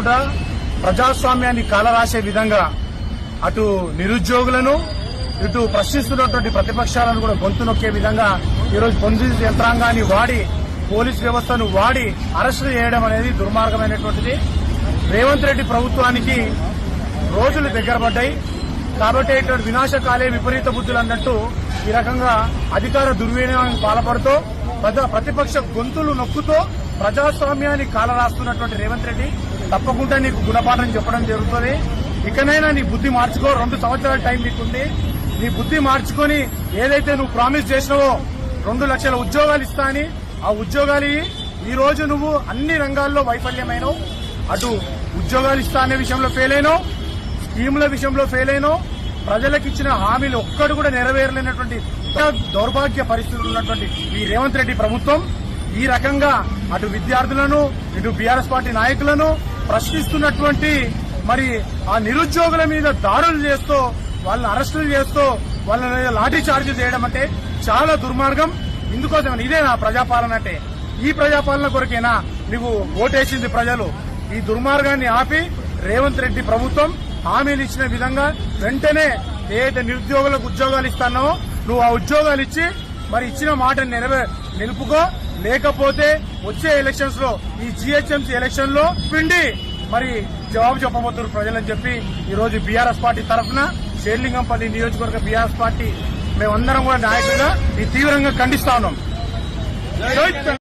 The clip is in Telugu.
కాకుండా ప్రజాస్వామ్యాన్ని కాలరాసే విధంగా అటు నిరుద్యోగులను ఇటు ప్రశ్నిస్తున్నటువంటి ప్రతిపక్షాలను కూడా గొంతు నొక్కే విధంగా ఈరోజు పోలీసు యంత్రాంగాన్ని వాడి పోలీస్ వ్యవస్థను వాడి అరెస్టు చేయడం అనేది దుర్మార్గమైనటువంటిది. రేవంత్ రెడ్డి ప్రభుత్వానికి రోజులు దగ్గర పడ్డాయి కాబట్టి ఇటువంటి వినాశకాలే విపరీత బుద్ధులు అన్నట్టు ఈ రకంగా అధికార దుర్వినియోగానికి పాల్పడుతూ ప్రతిపక్ష గొంతులు నొక్కుతూ ప్రజాస్వామ్యాన్ని కాలరాస్తున్నటువంటి రేవంత్ రెడ్డి తప్పకుండా నీకు గుణపాఠం చెప్పడం జరుగుతుంది. ఇకనైనా నీ బుద్ధి మార్చుకో. 2 సంవత్సరాల టైం నీకుంది. నీ బుద్ధి మార్చుకొని ఏదైతే నువ్వు ప్రామిస్ చేసినావో 2 లక్షల ఉద్యోగాలు ఇస్తా అని ఆ ఉద్యోగాలు ఈ రోజు నువ్వు అన్ని రంగాల్లో వైఫల్యమైనవు. అటు ఉద్యోగాలు ఇస్తా అనే విషయంలో ఫెయిల్ అయినావు, స్కీముల విషయంలో ఫెయిల్ అయినావు, ప్రజలకు ఇచ్చిన హామీలు ఒక్కడు కూడా నెరవేరలేనటువంటి దౌర్భాగ్య పరిస్థితులు ఉన్నటువంటి ఈ రేవంత్ రెడ్డి ప్రభుత్వం ఈ రకంగా అటు విద్యార్థులను ఇటు బీఆర్ఎస్ పార్టీ నాయకులను ప్రశ్నిస్తున్నటువంటి మరి ఆ నిరుద్యోగుల మీద దాడులు చేస్తూ వాళ్ళని అరెస్టులు చేస్తూ వాళ్ళ మీద లాఠీ చార్జీలు చేయడం అంటే చాలా దుర్మార్గం. ఇందుకోసం ఇదేనా ప్రజాపాలన అంటే? ఈ ప్రజాపాలన కొరకేనా నువ్వు ఓటేసింది ప్రజలు? ఈ దుర్మార్గాన్ని ఆపి రేవంత్ రెడ్డి ప్రభుత్వం హామీలు ఇచ్చిన విధంగా వెంటనే ఏదైతే నిరుద్యోగులకు ఉద్యోగాలు ఇస్తానో నువ్వు ఆ ఉద్యోగాలు ఇచ్చి మరి ఇచ్చిన మాటను నిలుపుకో. లేకపోతే వచ్చే ఎలక్షన్స్ లో ఈ జీహెచ్ఎంసీ ఎలక్షన్ లో పిండి మరి జవాబు చెప్పబోతున్నారు ప్రజలని చెప్పి ఈ రోజు బీఆర్ఎస్ పార్టీ తరఫున షేర్లింగంపల్లి నియోజకవర్గ బీఆర్ఎస్ పార్టీ మేమందరం కూడా నాయకులుగా ఈ తీవ్రంగా ఖండిస్తా ఉన్నాం.